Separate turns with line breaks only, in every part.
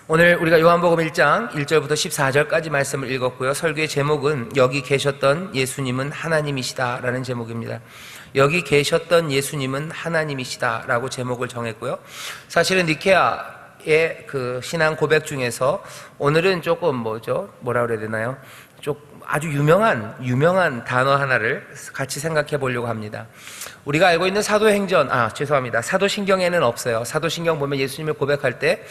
오늘 우리가 요한복음 1장 1절부터 14절까지 말씀을 읽었고요. 설교의 제목은 여기 계셨던 예수님은 하나님이시다 라는 제목입니다. 여기 계셨던 예수님은 하나님이시다 라고 제목을 정했고요. 사실은 니케아의 그 신앙 고백 중에서 오늘은 조금 뭐라 그래야 되나요? 아주 유명한 단어 하나를 같이 생각해 보려고 합니다. 우리가 알고 있는 사도신경에는 없어요. 사도신경 보면 예수님을 고백할 때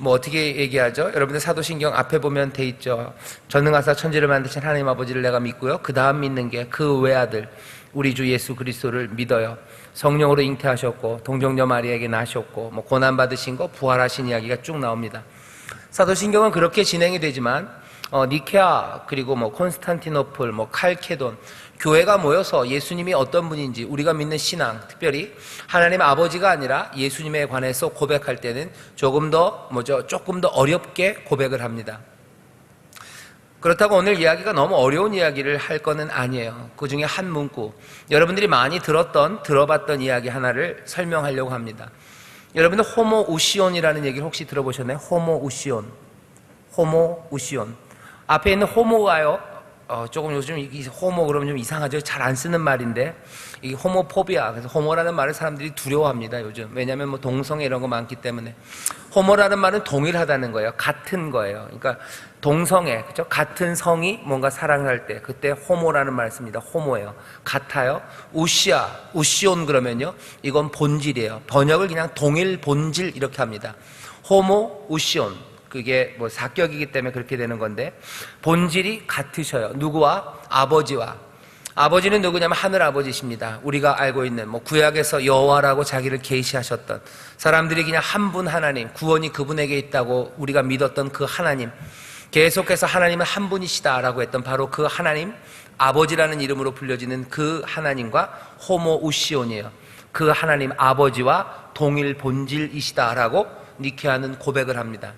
어떻게 얘기하죠? 여러분들 사도신경 앞에 보면 돼 있죠. 전능하사 천지를 만드신 하나님 아버지를 내가 믿고요. 그 다음 믿는 게 그 외아들 우리 주 예수 그리스도를 믿어요. 성령으로 잉태하셨고 동정녀 마리아에게 나셨고 고난 받으신 거 부활하신 이야기가 쭉 나옵니다. 사도신경은 그렇게 진행이 되지만 니케아 그리고 콘스탄티노플 칼케돈 교회가 모여서 예수님이 어떤 분인지 우리가 믿는 신앙, 특별히 하나님 아버지가 아니라 예수님에 관해서 고백할 때는 조금 더 어렵게 고백을 합니다. 그렇다고 오늘 이야기가 너무 어려운 이야기를 할 거는 아니에요. 그 중에 한 문구, 여러분들이 많이 들어봤던 이야기 하나를 설명하려고 합니다. 여러분들 호모우시온이라는 얘기를 혹시 들어보셨나요? 호모우시온. 앞에 있는 호모가요, 조금 요즘 호모 그러면 좀 이상하죠? 잘 안 쓰는 말인데, 이게 호모포비아, 그래서 호모라는 말을 사람들이 두려워합니다, 요즘. 왜냐하면 동성애 이런 거 많기 때문에. 호모라는 말은 동일하다는 거예요. 같은 거예요. 그러니까 동성애, 그죠? 같은 성이 뭔가 사랑을 할 때, 그때 호모라는 말을 씁니다. 호모예요. 같아요. 우시온 그러면요, 이건 본질이에요. 번역을 그냥 동일 본질 이렇게 합니다. 호모, 우시온. 그게 사격이기 때문에 그렇게 되는 건데, 본질이 같으셔요. 누구와? 아버지와. 아버지는 누구냐면 하늘 아버지십니다. 우리가 알고 있는 구약에서 여호와라고 자기를 계시하셨던, 사람들이 그냥 한 분 하나님, 구원이 그분에게 있다고 우리가 믿었던 그 하나님, 계속해서 하나님은 한 분이시다라고 했던 바로 그 하나님, 아버지라는 이름으로 불려지는 그 하나님과 호모우시온이에요. 그 하나님 아버지와 동일 본질이시다라고 니케아는 고백을 합니다.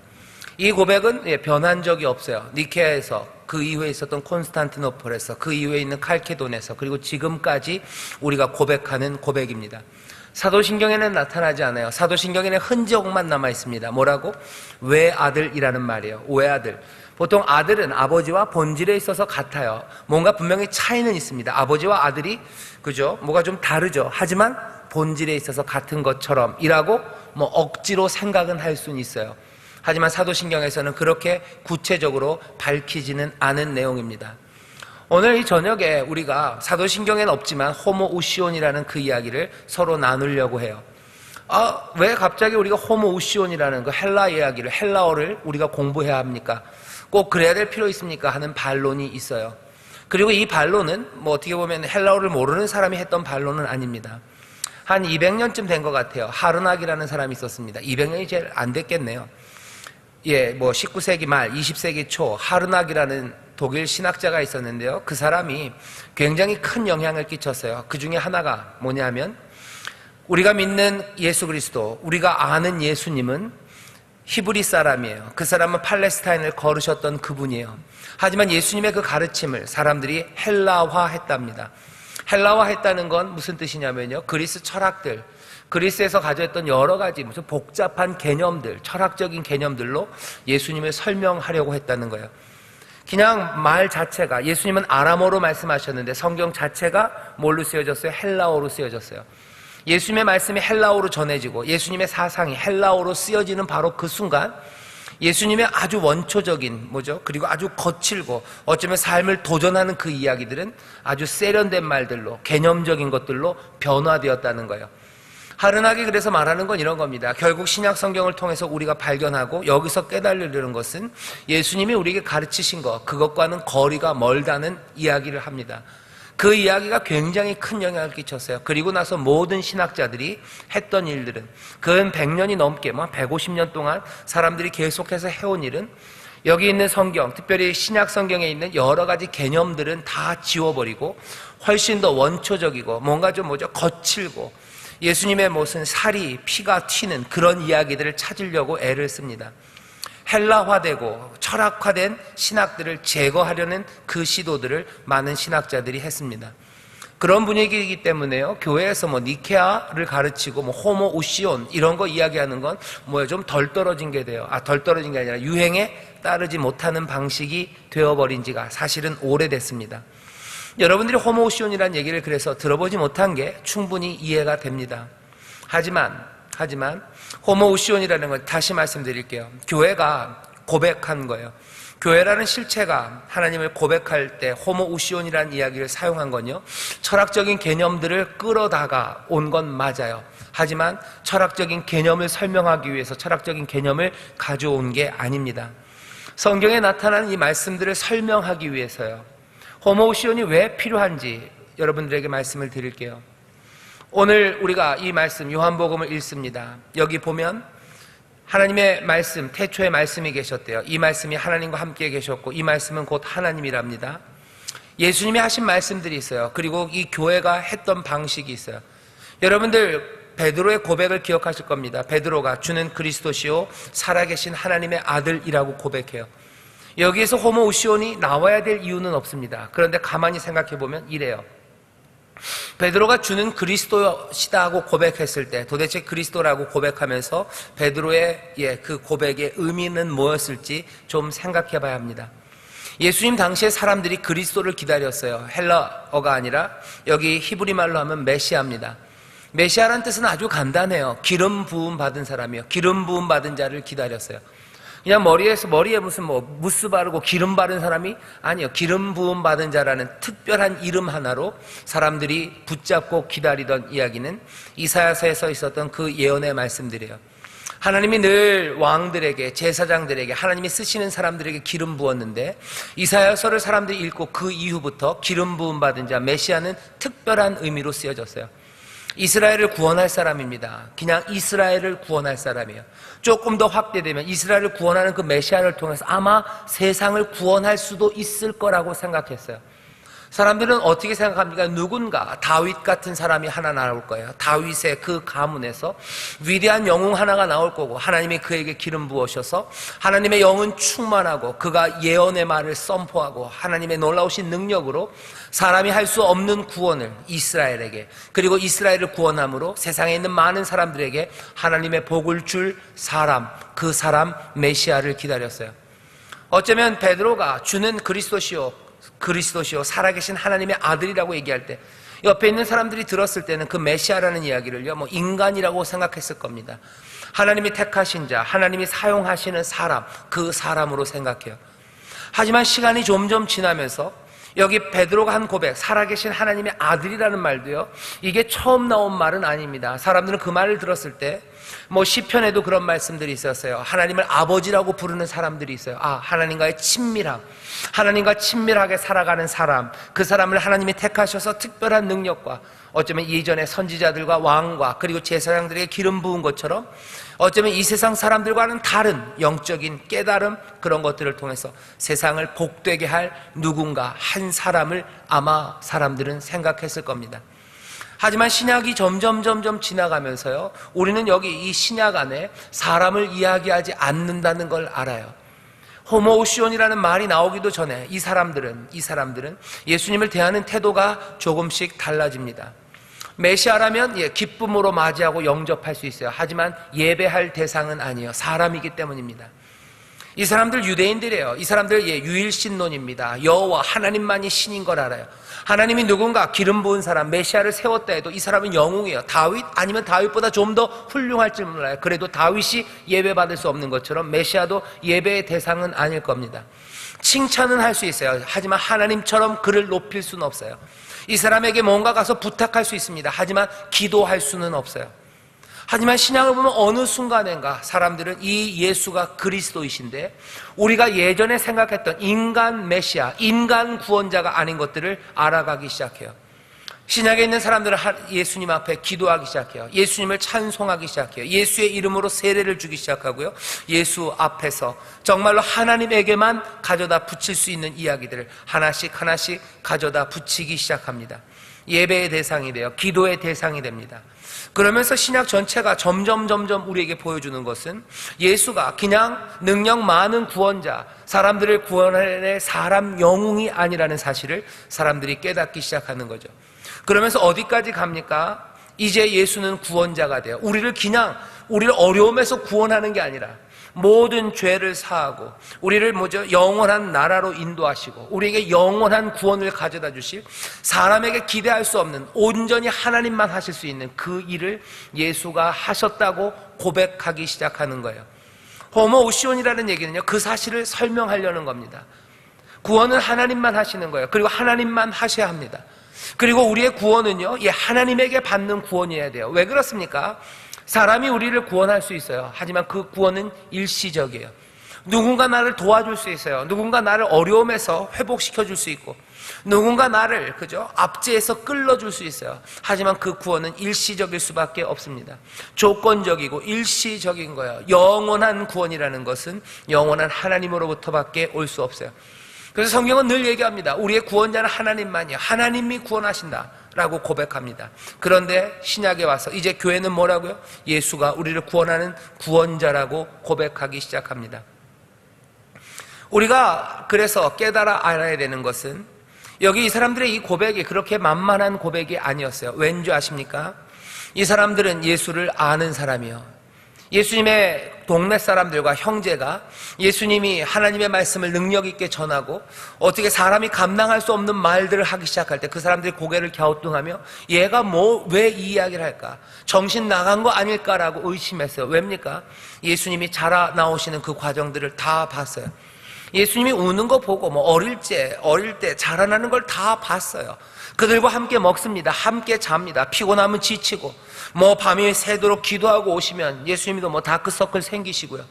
이 고백은 변한 적이 없어요. 니케아에서, 그 이후에 있었던 콘스탄티노플에서, 그 이후에 있는 칼케돈에서, 그리고 지금까지 우리가 고백하는 고백입니다. 사도신경에는 나타나지 않아요. 사도신경에는 흔적만 남아 있습니다. 뭐라고? 외아들이라는 말이에요. 외아들. 보통 아들은 아버지와 본질에 있어서 같아요. 뭔가 분명히 차이는 있습니다. 아버지와 아들이, 그죠? 뭐가 좀 다르죠. 하지만 본질에 있어서 같은 것처럼 이라고 억지로 생각은 할 수는 있어요. 하지만 사도신경에서는 그렇게 구체적으로 밝히지는 않은 내용입니다. 오늘 이 저녁에 우리가 사도신경에는 없지만 호모우시온이라는 그 이야기를 서로 나누려고 해요. 왜 갑자기 우리가 호모우시온이라는 그 헬라 이야기를, 헬라어를 우리가 공부해야 합니까? 꼭 그래야 될 필요 있습니까? 하는 반론이 있어요. 그리고 이 반론은 어떻게 보면 헬라어를 모르는 사람이 했던 반론은 아닙니다. 한 200년쯤 된 것 같아요. 하르낙이라는 사람이 있었습니다. 200년이 제일 안 됐겠네요. 19세기 말, 20세기 초 하르낙이라는 독일 신학자가 있었는데요. 그 사람이 굉장히 큰 영향을 끼쳤어요. 그 중에 하나가 뭐냐면, 우리가 믿는 예수 그리스도, 우리가 아는 예수님은 히브리 사람이에요. 그 사람은 팔레스타인을 걸으셨던 그분이에요. 하지만 예수님의 그 가르침을 사람들이 헬라화했답니다. 헬라화했다는 건 무슨 뜻이냐면요, 그리스 철학들, 그리스에서 가져왔던 여러 가지 무슨 복잡한 개념들, 철학적인 개념들로 예수님을 설명하려고 했다는 거예요. 그냥 말 자체가, 예수님은 아람어로 말씀하셨는데 성경 자체가 뭘로 쓰여졌어요? 헬라어로 쓰여졌어요. 예수님의 말씀이 헬라어로 전해지고 예수님의 사상이 헬라어로 쓰여지는 바로 그 순간, 예수님의 아주 원초적인 그리고 아주 거칠고 어쩌면 삶을 도전하는 그 이야기들은 아주 세련된 말들로, 개념적인 것들로 변화되었다는 거예요. 하르낙이 그래서 말하는 건 이런 겁니다. 결국 신약 성경을 통해서 우리가 발견하고 여기서 깨달으려는 것은 예수님이 우리에게 가르치신 것, 그것과는 거리가 멀다는 이야기를 합니다. 그 이야기가 굉장히 큰 영향을 끼쳤어요. 그리고 나서 모든 신학자들이 했던 일들은, 근 100년이 넘게 150년 동안 사람들이 계속해서 해온 일은, 여기 있는 성경, 특별히 신약 성경에 있는 여러 가지 개념들은 다 지워버리고 훨씬 더 원초적이고 뭔가 좀 거칠고 예수님의 무슨 살이 피가 튀는 그런 이야기들을 찾으려고 애를 씁니다. 헬라화되고 철학화된 신학들을 제거하려는 그 시도들을 많은 신학자들이 했습니다. 그런 분위기이기 때문에요. 교회에서 뭐 니케아를 가르치고 뭐 호모우시온 이런 거 이야기하는 건 뭐예요? 좀 덜 떨어진 게 돼요. 덜 떨어진 게 아니라 유행에 따르지 못하는 방식이 되어버린 지가 사실은 오래됐습니다. 여러분들이 호모우시온이라는 얘기를 그래서 들어보지 못한 게 충분히 이해가 됩니다. 하지만 호모우시온이라는 걸 다시 말씀드릴게요. 교회가 고백한 거예요. 교회라는 실체가 하나님을 고백할 때 호모우시온이라는 이야기를 사용한 건요, 철학적인 개념들을 끌어다가 온 건 맞아요. 하지만 철학적인 개념을 설명하기 위해서 철학적인 개념을 가져온 게 아닙니다. 성경에 나타나는 이 말씀들을 설명하기 위해서요, 호모우시온이 왜 필요한지 여러분들에게 말씀을 드릴게요. 오늘 우리가 이 말씀 요한복음을 읽습니다. 여기 보면 하나님의 말씀, 태초에 말씀이 계셨대요. 이 말씀이 하나님과 함께 계셨고 이 말씀은 곧 하나님이랍니다. 예수님이 하신 말씀들이 있어요. 그리고 이 교회가 했던 방식이 있어요. 여러분들 베드로의 고백을 기억하실 겁니다. 베드로가 주는 그리스도시요 살아계신 하나님의 아들이라고 고백해요. 여기에서 호모우시온이 나와야 될 이유는 없습니다. 그런데 가만히 생각해 보면 이래요. 베드로가 주는 그리스도시다고 고백했을 때 도대체 그리스도라고 고백하면서 베드로의 그 고백의 의미는 뭐였을지 좀 생각해 봐야 합니다. 예수님 당시에 사람들이 그리스도를 기다렸어요. 헬라어가 아니라 여기 히브리 말로 하면 메시아입니다. 메시아라는 뜻은 아주 간단해요. 기름 부음 받은 사람이요. 기름 부음 받은 자를 기다렸어요. 그냥 머리에 무슨 무스 바르고 기름 바른 사람이 아니요. 기름 부음 받은 자라는 특별한 이름 하나로 사람들이 붙잡고 기다리던 이야기는 이사야서에 있었던 그 예언의 말씀들이에요. 하나님이 늘 왕들에게, 제사장들에게, 하나님이 쓰시는 사람들에게 기름 부었는데 이사야서를 사람들이 읽고 그 이후부터 기름 부음 받은 자 메시아는 특별한 의미로 쓰여졌어요. 이스라엘을 구원할 사람입니다. 그냥 이스라엘을 구원할 사람이에요. 조금 더 확대되면 이스라엘을 구원하는 그 메시아를 통해서 아마 세상을 구원할 수도 있을 거라고 생각했어요. 사람들은 어떻게 생각합니까? 누군가 다윗 같은 사람이 하나 나올 거예요. 다윗의 그 가문에서 위대한 영웅 하나가 나올 거고 하나님이 그에게 기름 부으셔서 하나님의 영은 충만하고 그가 예언의 말을 선포하고 하나님의 놀라우신 능력으로 사람이 할 수 없는 구원을 이스라엘에게, 그리고 이스라엘을 구원함으로 세상에 있는 많은 사람들에게 하나님의 복을 줄 사람, 그 사람 메시아를 기다렸어요. 어쩌면 베드로가 주는 그리스도시요 살아계신 하나님의 아들이라고 얘기할 때 옆에 있는 사람들이 들었을 때는 그 메시아라는 이야기를요 인간이라고 생각했을 겁니다. 하나님이 택하신 자, 하나님이 사용하시는 사람, 그 사람으로 생각해요. 하지만 시간이 점점 지나면서 여기 베드로가 한 고백, 살아계신 하나님의 아들이라는 말도요, 이게 처음 나온 말은 아닙니다. 사람들은 그 말을 들었을 때 시편에도 그런 말씀들이 있었어요. 하나님을 아버지라고 부르는 사람들이 있어요. 하나님과의 친밀함, 하나님과 친밀하게 살아가는 사람, 그 사람을 하나님이 택하셔서 특별한 능력과 어쩌면 예전의 선지자들과 왕과 그리고 제사장들에게 기름 부은 것처럼 어쩌면 이 세상 사람들과는 다른 영적인 깨달음, 그런 것들을 통해서 세상을 복되게 할 누군가 한 사람을 아마 사람들은 생각했을 겁니다. 하지만 신약이 점점 지나가면서요, 우리는 여기 이 신약 안에 사람을 이야기하지 않는다는 걸 알아요. 호모우시온이라는 말이 나오기도 전에 이 사람들은 예수님을 대하는 태도가 조금씩 달라집니다. 메시아라면 기쁨으로 맞이하고 영접할 수 있어요. 하지만 예배할 대상은 아니에요. 사람이기 때문입니다. 이 사람들 유대인들이에요. 이 사람들 유일신론입니다. 여호와 하나님만이 신인 걸 알아요. 하나님이 누군가 기름 부은 사람 메시아를 세웠다 해도 이 사람은 영웅이에요. 다윗 아니면 다윗보다 좀 더 훌륭할지 몰라요. 그래도 다윗이 예배받을 수 없는 것처럼 메시아도 예배의 대상은 아닐 겁니다. 칭찬은 할 수 있어요. 하지만 하나님처럼 그를 높일 수는 없어요. 이 사람에게 뭔가 가서 부탁할 수 있습니다. 하지만 기도할 수는 없어요. 하지만 신약을 보면 어느 순간인가 사람들은 이 예수가 그리스도이신데 우리가 예전에 생각했던 인간 메시아, 인간 구원자가 아닌 것들을 알아가기 시작해요. 신약에 있는 사람들은 예수님 앞에 기도하기 시작해요. 예수님을 찬송하기 시작해요. 예수의 이름으로 세례를 주기 시작하고요, 예수 앞에서 정말로 하나님에게만 가져다 붙일 수 있는 이야기들을 하나씩 가져다 붙이기 시작합니다. 예배의 대상이 돼요. 기도의 대상이 됩니다. 그러면서 신약 전체가 점점 우리에게 보여주는 것은 예수가 그냥 능력 많은 구원자, 사람들을 구원할 사람 영웅이 아니라는 사실을 사람들이 깨닫기 시작하는 거죠. 그러면서 어디까지 갑니까? 이제 예수는 구원자가 돼요. 우리를 어려움에서 구원하는 게 아니라 모든 죄를 사하고 우리를 영원한 나라로 인도하시고 우리에게 영원한 구원을 가져다 주실, 사람에게 기대할 수 없는 온전히 하나님만 하실 수 있는 그 일을 예수가 하셨다고 고백하기 시작하는 거예요. 호모우시온이라는 얘기는요, 그 사실을 설명하려는 겁니다. 구원은 하나님만 하시는 거예요. 그리고 하나님만 하셔야 합니다. 그리고 우리의 구원은요, 하나님에게 받는 구원이어야 돼요. 왜 그렇습니까? 사람이 우리를 구원할 수 있어요. 하지만 그 구원은 일시적이에요. 누군가 나를 도와줄 수 있어요. 누군가 나를 어려움에서 회복시켜 줄 수 있고, 누군가 나를 압제해서 끌어줄 수 있어요. 하지만 그 구원은 일시적일 수밖에 없습니다. 조건적이고 일시적인 거예요. 영원한 구원이라는 것은 영원한 하나님으로부터밖에 올 수 없어요. 그래서 성경은 늘 얘기합니다. 우리의 구원자는 하나님만이요, 하나님이 구원하신다 라고 고백합니다. 그런데 신약에 와서 이제 교회는 뭐라고요? 예수가 우리를 구원하는 구원자라고 고백하기 시작합니다. 우리가 그래서 깨달아 알아야 되는 것은, 여기 이 사람들의 이 고백이 그렇게 만만한 고백이 아니었어요. 왠지 아십니까? 이 사람들은 예수를 아는 사람이요, 예수님의 동네 사람들과 형제가 예수님이 하나님의 말씀을 능력 있게 전하고 어떻게 사람이 감당할 수 없는 말들을 하기 시작할 때 그 사람들이 고개를 갸우뚱하며 얘가 왜 이 이야기를 할까? 정신 나간 거 아닐까라고 의심했어요. 왜입니까? 예수님이 자라 나오시는 그 과정들을 다 봤어요. 예수님이 우는 거 보고 어릴 때 자라나는 걸 다 봤어요. 그들과 함께 먹습니다. 함께 잡니다. 피곤하면 지치고, 밤이 새도록 기도하고 오시면 예수님도 다크서클 생기시고요.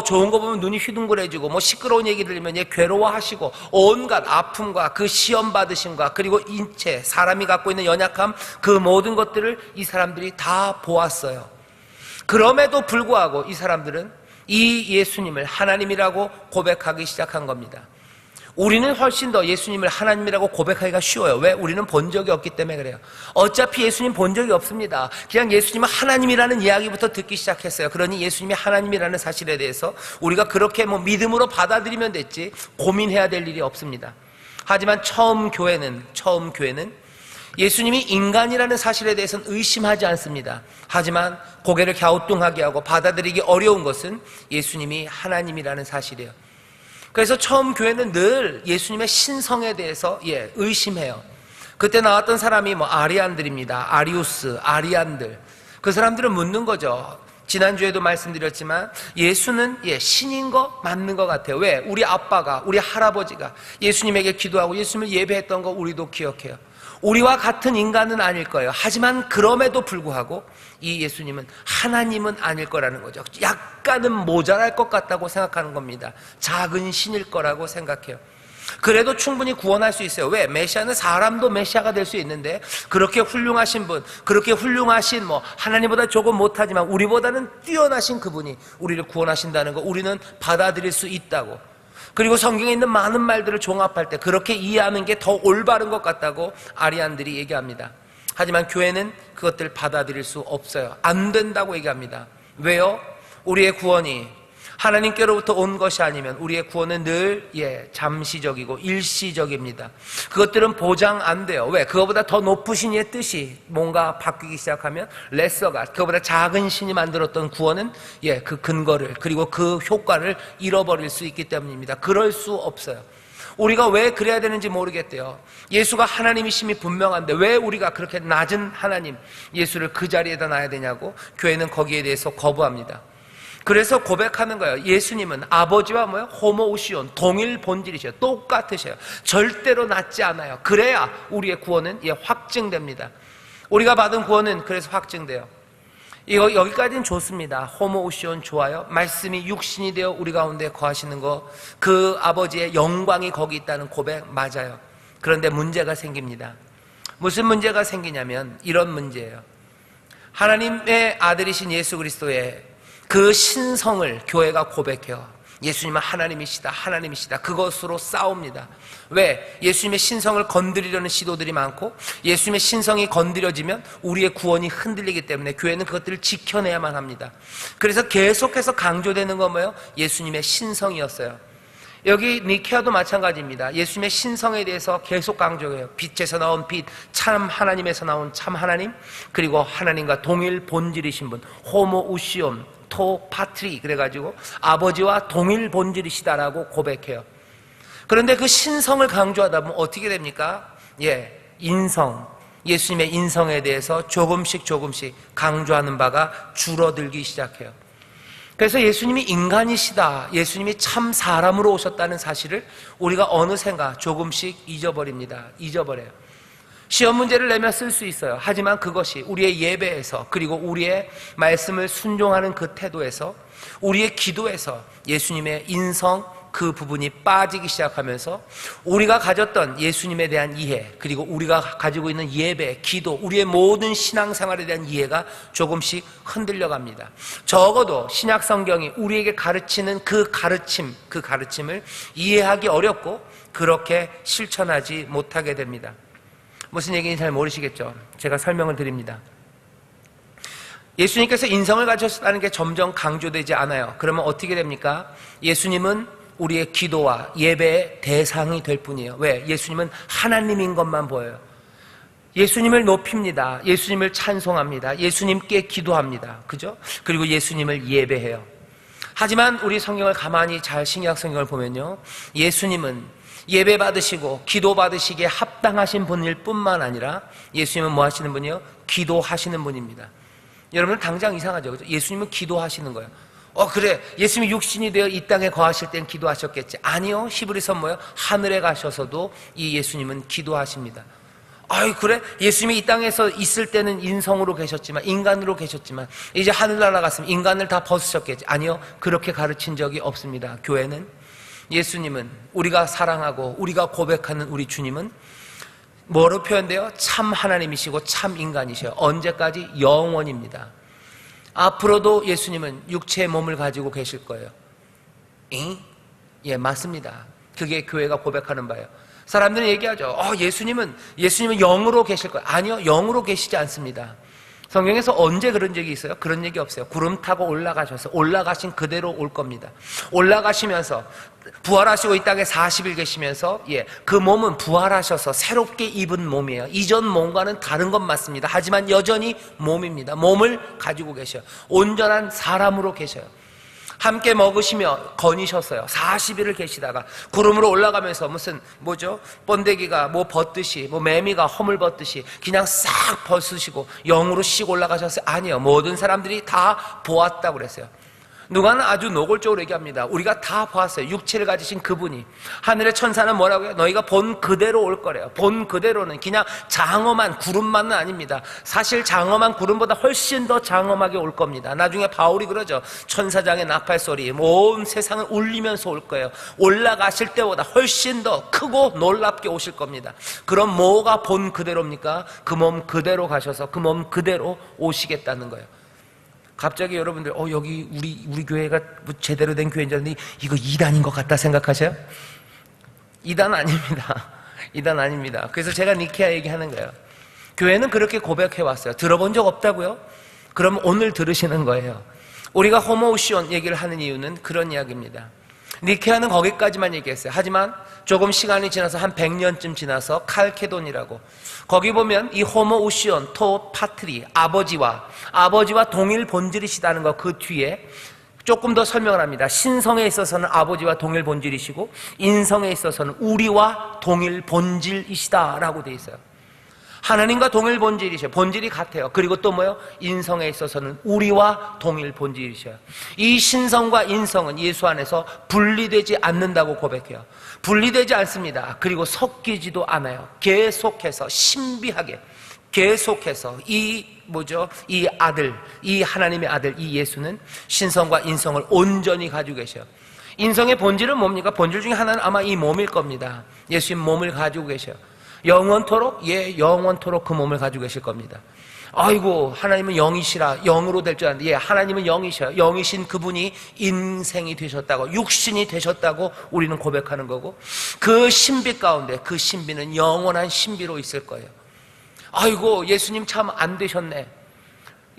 좋은 거 보면 눈이 휘둥그레지고, 시끄러운 얘기 들리면 괴로워하시고, 온갖 아픔과 그 시험 받으심과 그리고 인체, 사람이 갖고 있는 연약함, 그 모든 것들을 이 사람들이 다 보았어요. 그럼에도 불구하고 이 사람들은 이 예수님을 하나님이라고 고백하기 시작한 겁니다. 우리는 훨씬 더 예수님을 하나님이라고 고백하기가 쉬워요. 왜? 우리는 본 적이 없기 때문에 그래요. 어차피 예수님 본 적이 없습니다. 그냥 예수님은 하나님이라는 이야기부터 듣기 시작했어요. 그러니 예수님이 하나님이라는 사실에 대해서 우리가 그렇게 믿음으로 받아들이면 됐지 고민해야 될 일이 없습니다. 하지만 처음 교회는 예수님이 인간이라는 사실에 대해서는 의심하지 않습니다. 하지만 고개를 갸우뚱하게 하고 받아들이기 어려운 것은 예수님이 하나님이라는 사실이에요. 그래서 처음 교회는 늘 예수님의 신성에 대해서 의심해요. 그때 나왔던 사람이 아리안들입니다. 아리우스, 아리안들. 그 사람들은 묻는 거죠. 지난주에도 말씀드렸지만 예수는 신인 거 맞는 것 같아요. 왜? 우리 아빠가, 우리 할아버지가 예수님에게 기도하고 예수님을 예배했던 거 우리도 기억해요. 우리와 같은 인간은 아닐 거예요. 하지만 그럼에도 불구하고 이 예수님은 하나님은 아닐 거라는 거죠. 약간은 모자랄 것 같다고 생각하는 겁니다. 작은 신일 거라고 생각해요. 그래도 충분히 구원할 수 있어요. 왜? 메시아는 사람도 메시아가 될 수 있는데, 그렇게 훌륭하신 분, 그렇게 훌륭하신 하나님보다 조금 못하지만 우리보다는 뛰어나신 그분이 우리를 구원하신다는 거 우리는 받아들일 수 있다고. 그리고 성경에 있는 많은 말들을 종합할 때 그렇게 이해하는 게 더 올바른 것 같다고 아리안들이 얘기합니다. 하지만 교회는 그것들 받아들일 수 없어요. 안 된다고 얘기합니다. 왜요? 우리의 구원이 하나님께로부터 온 것이 아니면 우리의 구원은 늘 잠시적이고 일시적입니다. 그것들은 보장 안 돼요. 왜? 그거보다 더 높으신 이의 뜻이 뭔가 바뀌기 시작하면 레서가, 그거보다 작은 신이 만들었던 구원은 그 근거를 그리고 그 효과를 잃어버릴 수 있기 때문입니다. 그럴 수 없어요. 우리가 왜 그래야 되는지 모르겠대요. 예수가 하나님이심이 분명한데 왜 우리가 그렇게 낮은 하나님 예수를 그 자리에다 놔야 되냐고 교회는 거기에 대해서 거부합니다. 그래서 고백하는 거예요. 예수님은 아버지와 호모우시온, 동일 본질이셔요. 똑같으셔요. 절대로 낮지 않아요. 그래야 우리의 구원은 확증됩니다. 우리가 받은 구원은 그래서 확증돼요. 여기까지는 좋습니다. 호모우시온 좋아요. 말씀이 육신이 되어 우리 가운데 거하시는 거, 그 아버지의 영광이 거기 있다는 고백 맞아요. 그런데 문제가 생깁니다. 무슨 문제가 생기냐면 이런 문제예요. 하나님의 아들이신 예수 그리스도의 그 신성을 교회가 고백해요. 예수님은 하나님이시다, 하나님이시다. 그것으로 싸웁니다. 왜? 예수님의 신성을 건드리려는 시도들이 많고 예수님의 신성이 건드려지면 우리의 구원이 흔들리기 때문에 교회는 그것들을 지켜내야만 합니다. 그래서 계속해서 강조되는 건 뭐예요? 예수님의 신성이었어요. 여기 니케아도 마찬가지입니다. 예수님의 신성에 대해서 계속 강조해요. 빛에서 나온 빛, 참 하나님에서 나온 참 하나님, 그리고 하나님과 동일 본질이신 분, 호모우시온 토 파트리, 그래가지고 아버지와 동일 본질이시다라고 고백해요. 그런데 그 신성을 강조하다 보면 어떻게 됩니까? 인성, 예수님의 인성에 대해서 조금씩 강조하는 바가 줄어들기 시작해요. 그래서 예수님이 인간이시다, 예수님이 참 사람으로 오셨다는 사실을 우리가 어느샌가 조금씩 잊어버려요. 시험 문제를 내면 쓸 수 있어요. 하지만 그것이 우리의 예배에서, 그리고 우리의 말씀을 순종하는 그 태도에서, 우리의 기도에서 예수님의 인성, 그 부분이 빠지기 시작하면서 우리가 가졌던 예수님에 대한 이해, 그리고 우리가 가지고 있는 예배, 기도, 우리의 모든 신앙생활에 대한 이해가 조금씩 흔들려 갑니다. 적어도 신약 성경이 우리에게 가르치는 그 가르침을 이해하기 어렵고 그렇게 실천하지 못하게 됩니다. 무슨 얘기인지 잘 모르시겠죠? 제가 설명을 드립니다. 예수님께서 인성을 가졌다는 게 점점 강조되지 않아요. 그러면 어떻게 됩니까? 예수님은 우리의 기도와 예배의 대상이 될 뿐이에요. 왜? 예수님은 하나님인 것만 보여요. 예수님을 높입니다. 예수님을 찬송합니다. 예수님께 기도합니다. 그죠? 그리고 예수님을 예배해요. 하지만 우리 성경을 가만히 잘 신약 성경을 보면요, 예수님은 예배 받으시고 기도 받으시기에 합당하신 분일 뿐만 아니라 예수님은 뭐 하시는 분이요? 기도하시는 분입니다. 여러분 당장 이상하죠? 그죠? 예수님은 기도하시는 거예요. 그래, 예수님이 육신이 되어 이 땅에 거하실 땐 기도하셨겠지. 아니요, 히브리서 뭐예요? 하늘에 가셔서도 이 예수님은 기도하십니다. 그래, 예수님이 이 땅에서 있을 때는 인성으로 계셨지만, 인간으로 계셨지만 이제 하늘나라 갔으면 인간을 다 벗으셨겠지. 아니요, 그렇게 가르친 적이 없습니다. 교회는, 예수님은, 우리가 사랑하고 우리가 고백하는 우리 주님은 뭐로 표현돼요? 참 하나님이시고 참 인간이셔요. 언제까지? 영원입니다. 앞으로도 예수님은 육체의 몸을 가지고 계실 거예요. 맞습니다. 그게 교회가 고백하는 바예요. 사람들은 얘기하죠. 예수님은 영으로 계실 거예요. 아니요, 영으로 계시지 않습니다. 성경에서 언제 그런 적이 있어요? 그런 얘기 없어요. 구름 타고 올라가신 그대로 올 겁니다. 올라가시면서 부활하시고 이 땅에 40일 계시면서 그 몸은 부활하셔서 새롭게 입은 몸이에요. 이전 몸과는 다른 건 맞습니다. 하지만 여전히 몸입니다. 몸을 가지고 계셔요. 온전한 사람으로 계셔요. 함께 먹으시며 거니셨어요. 40일을 계시다가 구름으로 올라가면서 번데기가 벗듯이, 매미가 허물 벗듯이 그냥 싹 벗으시고 영으로 씩 올라가셨어요? 아니요, 모든 사람들이 다 보았다고 그랬어요. 누가는 아주 노골적으로 얘기합니다. 우리가 다 보았어요. 육체를 가지신 그분이. 하늘의 천사는 뭐라고요? 너희가 본 그대로 올 거래요. 본 그대로는 그냥 장엄한 구름만은 아닙니다. 사실 장엄한 구름보다 훨씬 더 장엄하게 올 겁니다. 나중에 바울이 그러죠. 천사장의 나팔소리 온 세상을 울리면서 올 거예요. 올라가실 때보다 훨씬 더 크고 놀랍게 오실 겁니다. 그럼 뭐가 본 그대로입니까? 그 몸 그대로 가셔서 그 몸 그대로 오시겠다는 거예요. 갑자기 여러분들 여기 우리 교회가 제대로 된 교회인 줄 알았는데 이거 이단인 것 같다 생각하셔요? 이단 아닙니다. 이단 아닙니다. 그래서 제가 니케아 얘기하는 거예요. 교회는 그렇게 고백해 왔어요. 들어본 적 없다고요? 그럼 오늘 들으시는 거예요. 우리가 호모우시온 얘기를 하는 이유는 그런 이야기입니다. 니케아는 거기까지만 얘기했어요. 하지만 조금 시간이 지나서 한 100년쯤 지나서 칼케돈이라고, 거기 보면 이 호모우시온 토 파트리, 아버지와 동일 본질이시다는 거 그 뒤에 조금 더 설명을 합니다. 신성에 있어서는 아버지와 동일 본질이시고 인성에 있어서는 우리와 동일 본질이시다라고 돼 있어요. 하나님과 동일 본질이셔요. 본질이 같아요. 그리고 또 뭐요? 인성에 있어서는 우리와 동일 본질이셔요. 이 신성과 인성은 예수 안에서 분리되지 않는다고 고백해요. 분리되지 않습니다. 그리고 섞이지도 않아요. 계속해서 신비하게 계속해서 이 아들, 이 하나님의 아들, 이 예수는 신성과 인성을 온전히 가지고 계셔요. 인성의 본질은 뭡니까? 본질 중에 하나는 아마 이 몸일 겁니다. 예수님 몸을 가지고 계셔요. 영원토록? 영원토록 그 몸을 가지고 계실 겁니다. 아이고, 하나님은 영이시라 영으로 될 줄 알았는데 하나님은 영이셔요. 영이신 그분이 인생이 되셨다고, 육신이 되셨다고 우리는 고백하는 거고, 그 신비 가운데 그 신비는 영원한 신비로 있을 거예요. 아이고, 예수님 참 안 되셨네.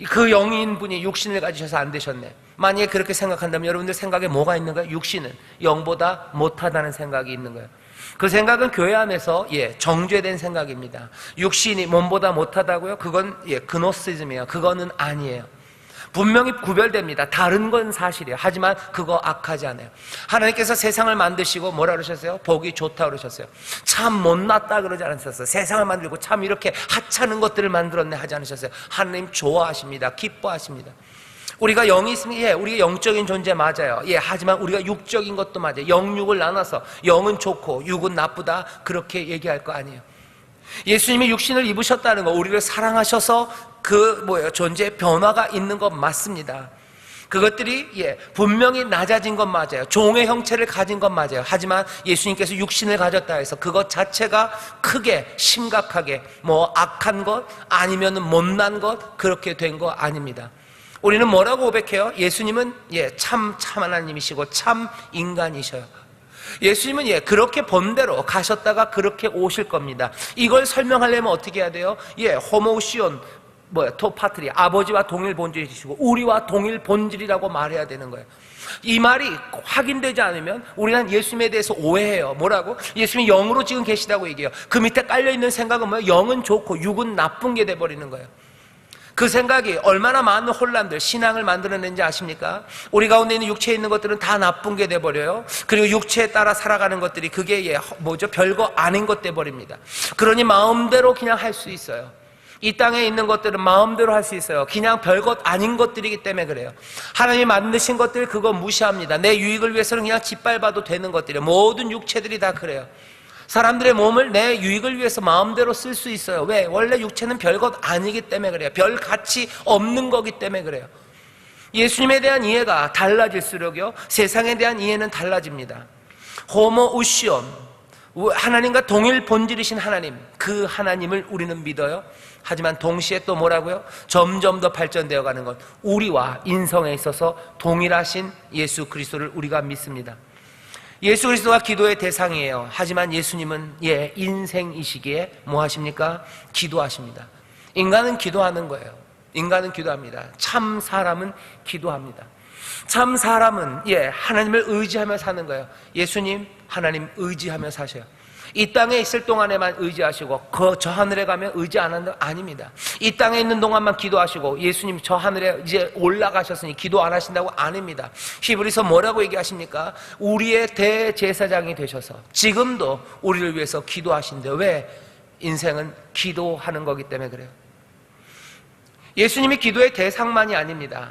그 영인 분이 육신을 가지셔서 안 되셨네. 만약에 그렇게 생각한다면 여러분들 생각에 뭐가 있는가요? 육신은 영보다 못하다는 생각이 있는 거예요. 그 생각은 교회 안에서 정죄된 생각입니다. 육신이 몸보다 못하다고요? 그건 그노시즘이에요. 그거는 아니에요. 분명히 구별됩니다. 다른 건 사실이에요. 하지만 그거 악하지 않아요. 하나님께서 세상을 만드시고 뭐라 그러셨어요? 보기 좋다 그러셨어요. 참 못났다 그러지 않으셨어요. 세상을 만들고 참 이렇게 하찮은 것들을 만들었네 하지 않으셨어요. 하나님 좋아하십니다. 기뻐하십니다. 우리가 영이 있으면 우리가 영적인 존재 맞아요. 하지만 우리가 육적인 것도 맞아요. 영육을 나눠서 영은 좋고 육은 나쁘다 그렇게 얘기할 거 아니에요. 예수님이 육신을 입으셨다는 거, 우리를 사랑하셔서 존재의 변화가 있는 것 맞습니다. 그것들이 분명히 낮아진 건 맞아요. 종의 형체를 가진 건 맞아요. 하지만 예수님께서 육신을 가졌다 해서 그것 자체가 크게 심각하게 악한 것 아니면 못난 것 그렇게 된 거 아닙니다. 우리는 뭐라고 고백해요? 예수님은 참 하나님이시고 참 인간이셔요. 예수님은 그렇게 본대로 가셨다가 그렇게 오실 겁니다. 이걸 설명하려면 어떻게 해야 돼요? 호모우시온 토파트리, 아버지와 동일 본질이시고 우리와 동일 본질이라고 말해야 되는 거예요. 이 말이 확인되지 않으면 우리는 예수님에 대해서 오해해요. 뭐라고? 예수님이 영으로 지금 계시다고 얘기해요. 그 밑에 깔려있는 생각은 뭐예요? 영은 좋고 육은 나쁜 게 돼버리는 거예요. 그 생각이 얼마나 많은 혼란들, 신앙을 만들어낸지 아십니까? 우리 가운데 있는 육체에 있는 것들은 다 나쁜 게 돼버려요. 그리고 육체에 따라 살아가는 것들이 그게 별거 아닌 것 돼버립니다. 그러니 마음대로 그냥 할 수 있어요. 이 땅에 있는 것들은 마음대로 할 수 있어요. 그냥 별것 아닌 것들이기 때문에 그래요. 하나님이 만드신 것들 그거 무시합니다. 내 유익을 위해서는 그냥 짓밟아도 되는 것들이에요. 모든 육체들이 다 그래요. 사람들의 몸을 내 유익을 위해서 마음대로 쓸 수 있어요. 왜? 원래 육체는 별것 아니기 때문에 그래요. 별 가치 없는 거기 때문에 그래요. 예수님에 대한 이해가 달라질수록요 세상에 대한 이해는 달라집니다. 호모우시온, 하나님과 동일 본질이신 하나님, 그 하나님을 우리는 믿어요. 하지만 동시에 또 뭐라고요? 점점 더 발전되어 가는 것, 우리와 인성에 있어서 동일하신 예수 그리스도를 우리가 믿습니다. 예수 그리스도가 기도의 대상이에요. 하지만 예수님은 인생이시기에 뭐 하십니까? 기도하십니다. 인간은 기도하는 거예요. 인간은 기도합니다. 참 사람은 기도합니다. 참 사람은 하나님을 의지하며 사는 거예요. 예수님 하나님 의지하며 사셔요. 이 땅에 있을 동안에만 의지하시고 저 하늘에 가면 의지 안 하는 거 아닙니다. 이 땅에 있는 동안만 기도하시고 예수님 저 하늘에 이제 올라가셨으니 기도 안 하신다고 아닙니다. 히브리서 뭐라고 얘기하십니까? 우리의 대제사장이 되셔서 지금도 우리를 위해서 기도하신대. 왜? 인생은 기도하는 거기 때문에 그래요. 예수님이 기도의 대상만이 아닙니다.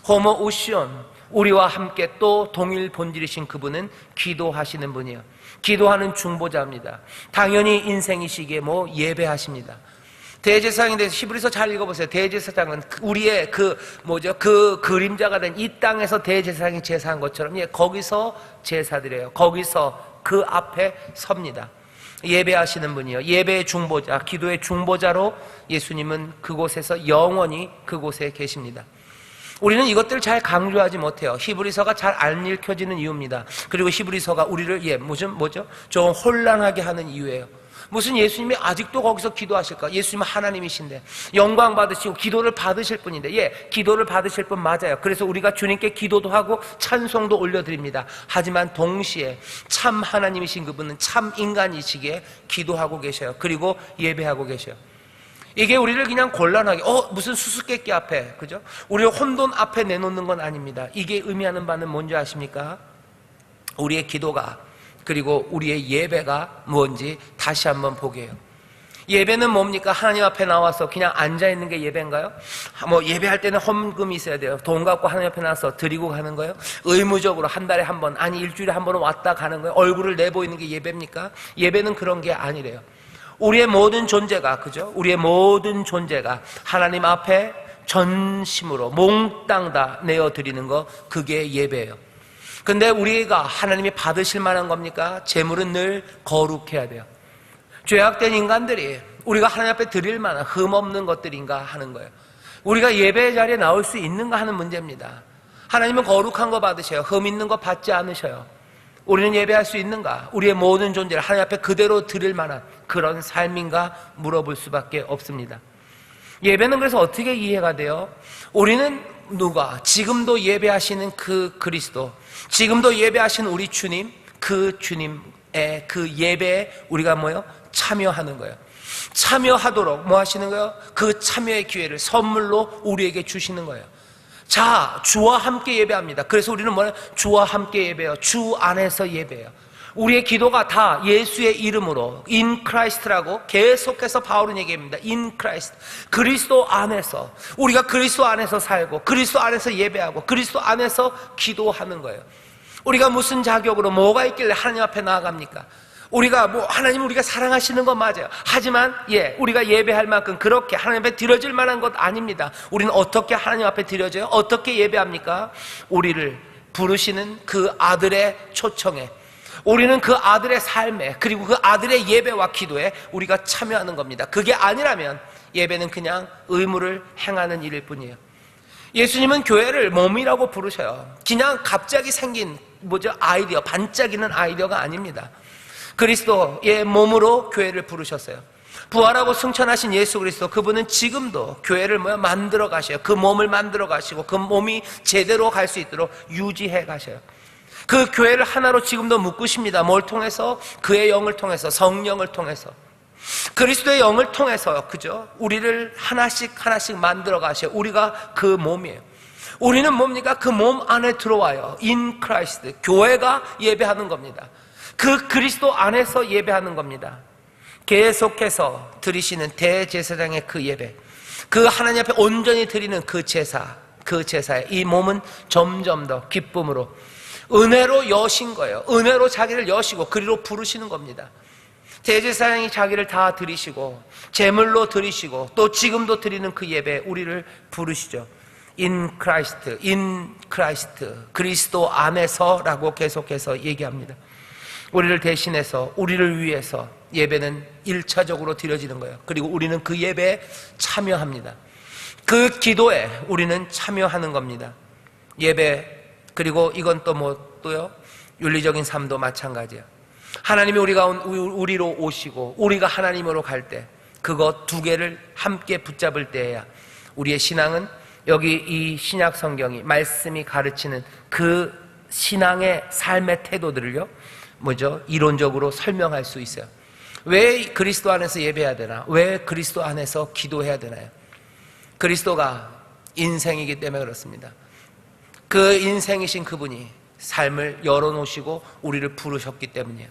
호모우시온, 우리와 함께 또 동일 본질이신 그분은 기도하시는 분이에요. 기도하는 중보자입니다. 당연히 인생이시기에 예배하십니다. 대제사장에 대해서 히브리서 잘 읽어보세요. 대제사장은 우리의 그 그림자가 된 이 땅에서 대제사장이 제사한 것처럼 거기서 제사드려요. 거기서 그 앞에 섭니다. 예배하시는 분이요. 예배의 중보자, 기도의 중보자로 예수님은 그곳에서 영원히 그곳에 계십니다. 우리는 이것들을 잘 강조하지 못해요. 히브리서가 잘 안 읽혀지는 이유입니다. 그리고 히브리서가 우리를 좀 혼란하게 하는 이유예요. 무슨 예수님이 아직도 거기서 기도하실까? 예수님은 하나님이신데 영광 받으시고 기도를 받으실 분인데 기도를 받으실 분 맞아요. 그래서 우리가 주님께 기도도 하고 찬송도 올려드립니다. 하지만 동시에 참 하나님이신 그분은 참 인간이시기에 기도하고 계셔요. 그리고 예배하고 계셔요. 이게 우리를 그냥 곤란하게 무슨 수수께끼 앞에, 그죠? 우리를 혼돈 앞에 내놓는 건 아닙니다. 이게 의미하는 바는 뭔지 아십니까? 우리의 기도가 그리고 우리의 예배가 뭔지 다시 한번 보게 해요. 예배는 뭡니까? 하나님 앞에 나와서 그냥 앉아있는 게 예배인가요? 예배할 때는 헌금이 있어야 돼요. 돈 갖고 하나님 앞에 나와서 드리고 가는 거예요? 의무적으로 한 달에 한 번, 아니 일주일에 한 번은 왔다 가는 거예요? 얼굴을 내보이는 게 예배입니까? 예배는 그런 게 아니래요. 우리의 모든 존재가, 그죠? 우리의 모든 존재가 하나님 앞에 전심으로 몽땅 다 내어드리는 거, 그게 예배예요. 근데 우리가 하나님이 받으실 만한 겁니까? 재물은 늘 거룩해야 돼요. 죄악된 인간들이 우리가 하나님 앞에 드릴 만한 흠없는 것들인가 하는 거예요. 우리가 예배 자리에 나올 수 있는가 하는 문제입니다. 하나님은 거룩한 거 받으셔요. 흠 있는 거 받지 않으셔요. 우리는 예배할 수 있는가? 우리의 모든 존재를 하나님 앞에 그대로 드릴 만한 그런 삶인가 물어볼 수밖에 없습니다. 예배는 그래서 어떻게 이해가 돼요? 우리는 누가? 지금도 예배하시는 그 그리스도, 지금도 예배하시는 우리 주님, 그 주님의 그 예배에 우리가 뭐요? 참여하는 거예요. 참여하도록 뭐 하시는 거예요? 그 참여의 기회를 선물로 우리에게 주시는 거예요. 자, 주와 함께 예배합니다. 그래서 우리는 뭐예요? 주와 함께 예배해요. 주 안에서 예배해요. 우리의 기도가 다 예수의 이름으로 in Christ라고 계속해서 바울은 얘기합니다. in Christ, 그리스도 안에서, 우리가 그리스도 안에서 살고 그리스도 안에서 예배하고 그리스도 안에서 기도하는 거예요. 우리가 무슨 자격으로 뭐가 있길래 하나님 앞에 나아갑니까? 우리가 하나님 우리가 사랑하시는 건 맞아요. 하지만 우리가 예배할 만큼 그렇게 하나님 앞에 드려질 만한 것 아닙니다. 우리는 어떻게 하나님 앞에 드려져요? 어떻게 예배합니까? 우리를 부르시는 그 아들의 초청에, 우리는 그 아들의 삶에, 그리고 그 아들의 예배와 기도에 우리가 참여하는 겁니다. 그게 아니라면 예배는 그냥 의무를 행하는 일일 뿐이에요. 예수님은 교회를 몸이라고 부르셔요. 그냥 갑자기 생긴 아이디어, 반짝이는 아이디어가 아닙니다. 그리스도의 몸으로 교회를 부르셨어요. 부활하고 승천하신 예수 그리스도, 그분은 지금도 교회를 만들어 가셔요. 그 몸을 만들어 가시고 그 몸이 제대로 갈 수 있도록 유지해 가셔요. 그 교회를 하나로 지금도 묶으십니다. 뭘 통해서? 그의 영을 통해서, 성령을 통해서, 그리스도의 영을 통해서요. 그죠? 우리를 하나씩 만들어 가셔요. 우리가 그 몸이에요. 우리는 뭡니까? 그 몸 안에 들어와요. in Christ, 교회가 예배하는 겁니다. 그 그리스도 안에서 예배하는 겁니다. 계속해서 드리시는 대제사장의 그 예배, 그 하나님 앞에 온전히 드리는 그 제사에 이 몸은 점점 더 기쁨으로, 은혜로 여신 거예요. 은혜로 자기를 여시고 그리로 부르시는 겁니다. 대제사장이 자기를 다 드리시고 제물로 드리시고 또 지금도 드리는 그 예배에 우리를 부르시죠. in Christ, 그리스도 안에서라고 계속해서 얘기합니다. 우리를 대신해서, 우리를 위해서 예배는 1차적으로 드려지는 거예요. 그리고 우리는 그 예배에 참여합니다. 그 기도에 우리는 참여하는 겁니다. 예배, 그리고 이건 또요? 윤리적인 삶도 마찬가지예요. 하나님이 우리로 오시고 우리가 하나님으로 갈 때, 그거 두 개를 함께 붙잡을 때에야 우리의 신앙은, 여기 이 신약 성경이, 말씀이 가르치는 그 신앙의 삶의 태도들을요, 이론적으로 설명할 수 있어요. 왜 그리스도 안에서 예배해야 되나? 왜 그리스도 안에서 기도해야 되나요? 그리스도가 인생이기 때문에 그렇습니다. 그 인생이신 그분이 삶을 열어놓으시고 우리를 부르셨기 때문이에요.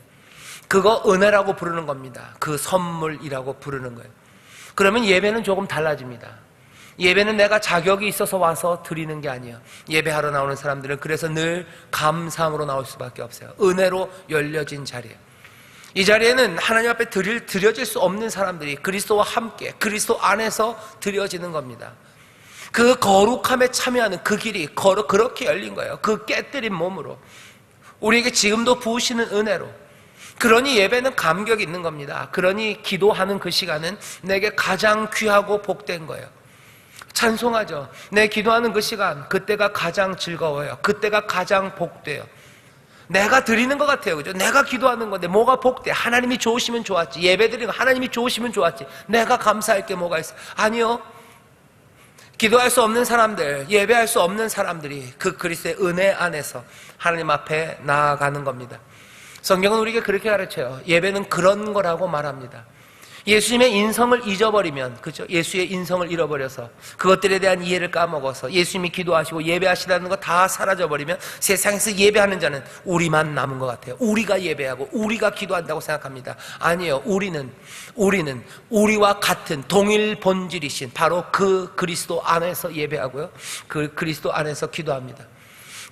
그거 은혜라고 부르는 겁니다. 그 선물이라고 부르는 거예요. 그러면 예배는 조금 달라집니다. 예배는 내가 자격이 있어서 와서 드리는 게 아니에요. 예배하러 나오는 사람들은 그래서 늘 감사함으로 나올 수밖에 없어요. 은혜로 열려진 자리예요. 이 자리에는 하나님 앞에 드려질 수 없는 사람들이 그리스도와 함께, 그리스도 안에서 드려지는 겁니다. 그 거룩함에 참여하는 그 길이 그렇게 열린 거예요. 그 깨뜨린 몸으로 우리에게 지금도 부으시는 은혜로. 그러니 예배는 감격이 있는 겁니다. 그러니 기도하는 그 시간은 내게 가장 귀하고 복된 거예요. 찬송하죠. 내 기도하는 그 시간, 그때가 가장 즐거워요. 그때가 가장 복돼요. 내가 드리는 것 같아요. 그죠? 내가 기도하는 건데 뭐가 복돼? 하나님이 좋으시면 좋았지. 예배 드리는 거 하나님이 좋으시면 좋았지. 내가 감사할 게 뭐가 있어? 아니요. 기도할 수 없는 사람들, 예배할 수 없는 사람들이 그 그리스도의 은혜 안에서 하나님 앞에 나아가는 겁니다. 성경은 우리에게 그렇게 가르쳐요. 예배는 그런 거라고 말합니다. 예수님의 인성을 잊어버리면, 그죠? 예수의 인성을 잃어버려서 그것들에 대한 이해를 까먹어서 예수님이 기도하시고 예배하시라는 거 다 사라져버리면 세상에서 예배하는 자는 우리만 남은 것 같아요. 우리가 예배하고 우리가 기도한다고 생각합니다. 아니에요. 우리는 우리와 같은 동일 본질이신 바로 그 그리스도 안에서 예배하고요, 그 그리스도 안에서 기도합니다.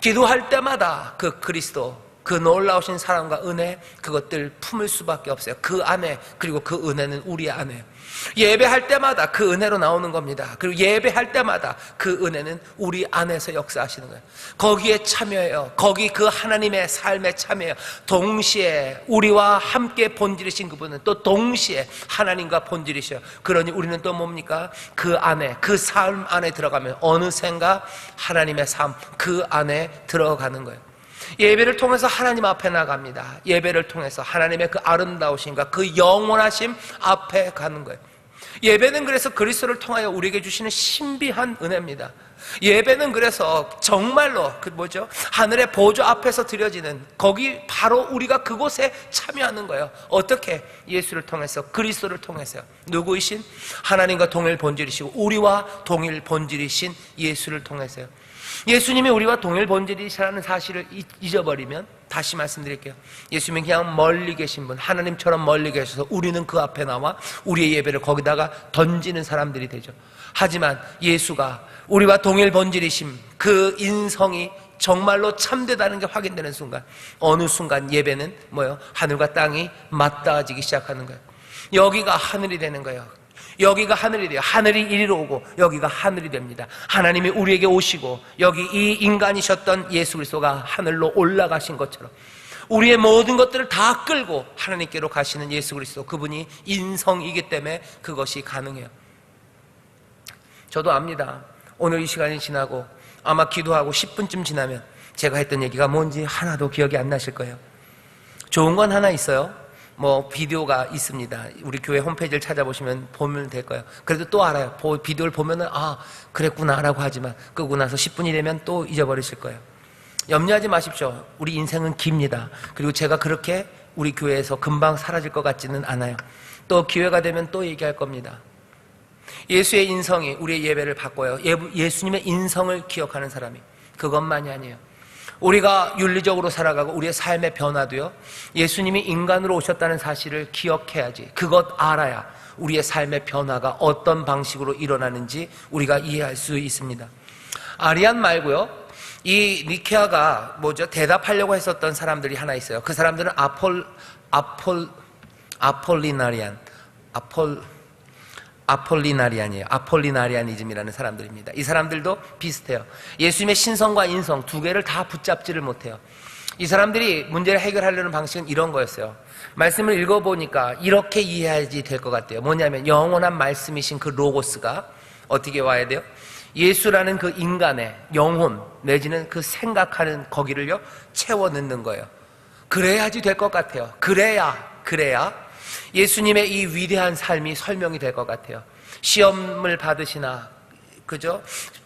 기도할 때마다 그 그리스도, 그 놀라우신 사랑과 은혜, 그것들 품을 수밖에 없어요. 그 안에, 그리고 그 은혜는 우리 안에. 예배할 때마다 그 은혜로 나오는 겁니다. 그리고 예배할 때마다 그 은혜는 우리 안에서 역사하시는 거예요. 거기에 참여해요. 거기 그 하나님의 삶에 참여해요. 동시에 우리와 함께 본질이신 그분은 또 동시에 하나님과 본질이셔요. 그러니 우리는 또 뭡니까? 그 안에, 그 삶 안에 들어가면 어느샌가 하나님의 삶, 그 안에 들어가는 거예요. 예배를 통해서 하나님 앞에 나갑니다. 예배를 통해서 하나님의 그 아름다우심과 그 영원하심 앞에 가는 거예요. 예배는 그래서 그리스도를 통하여 우리에게 주시는 신비한 은혜입니다. 예배는 그래서 정말로 하늘의 보좌 앞에서 드려지는, 거기 바로 우리가 그곳에 참여하는 거예요. 어떻게? 예수를 통해서, 그리스도를 통해서요. 누구이신? 하나님과 동일 본질이시고 우리와 동일 본질이신 예수를 통해서요. 예수님이 우리와 동일 본질이시라는 사실을 잊어버리면, 다시 말씀드릴게요, 예수님이 그냥 멀리 계신 분, 하나님처럼 멀리 계셔서 우리는 그 앞에 나와 우리의 예배를 거기다가 던지는 사람들이 되죠. 하지만 예수가 우리와 동일 본질이심, 그 인성이 정말로 참되다는 게 확인되는 순간, 어느 순간 예배는 하늘과 땅이 맞닿아지기 시작하는 거예요. 여기가 하늘이 되는 거예요. 여기가 하늘이 돼요. 하늘이 이리로 오고 여기가 하늘이 됩니다. 하나님이 우리에게 오시고 여기 이 인간이셨던 예수 그리스도가 하늘로 올라가신 것처럼 우리의 모든 것들을 다 끌고 하나님께로 가시는 예수 그리스도, 그분이 인성이기 때문에 그것이 가능해요. 저도 압니다. 오늘 이 시간이 지나고 아마 기도하고 10분쯤 지나면 제가 했던 얘기가 뭔지 하나도 기억이 안 나실 거예요. 좋은 건 하나 있어요. 비디오가 있습니다. 우리 교회 홈페이지를 찾아보시면 보면 될 거예요. 그래도 또 알아요. 비디오를 보면은 그랬구나 라고 하지만 끄고 나서 10분이 되면 또 잊어버리실 거예요. 염려하지 마십시오. 우리 인생은 깁니다. 그리고 제가 그렇게 우리 교회에서 금방 사라질 것 같지는 않아요. 또 기회가 되면 또 얘기할 겁니다. 예수의 인성이 우리의 예배를 바꿔요. 예수님의 인성을 기억하는 사람이, 그것만이 아니에요. 우리가 윤리적으로 살아가고 우리의 삶의 변화도요, 예수님이 인간으로 오셨다는 사실을 기억해야지, 그것 알아야 우리의 삶의 변화가 어떤 방식으로 일어나는지 우리가 이해할 수 있습니다. 아리안 말고요, 이 니케아가 대답하려고 했었던 사람들이 하나 있어요. 그 사람들은 아폴리나리안이에요. 아폴리나리아니즘이라는 사람들입니다. 이 사람들도 비슷해요. 예수님의 신성과 인성 두 개를 다 붙잡지를 못해요. 이 사람들이 문제를 해결하려는 방식은 이런 거였어요. 말씀을 읽어보니까 이렇게 이해해야지 될 것 같아요. 뭐냐면 영원한 말씀이신 그 로고스가 어떻게 와야 돼요? 예수라는 그 인간의 영혼 내지는 그 생각하는 거기를요 채워 넣는 거예요. 그래야지 될 것 같아요. 그래야 예수님의 이 위대한 삶이 설명이 될 것 같아요. 시험을 받으시나,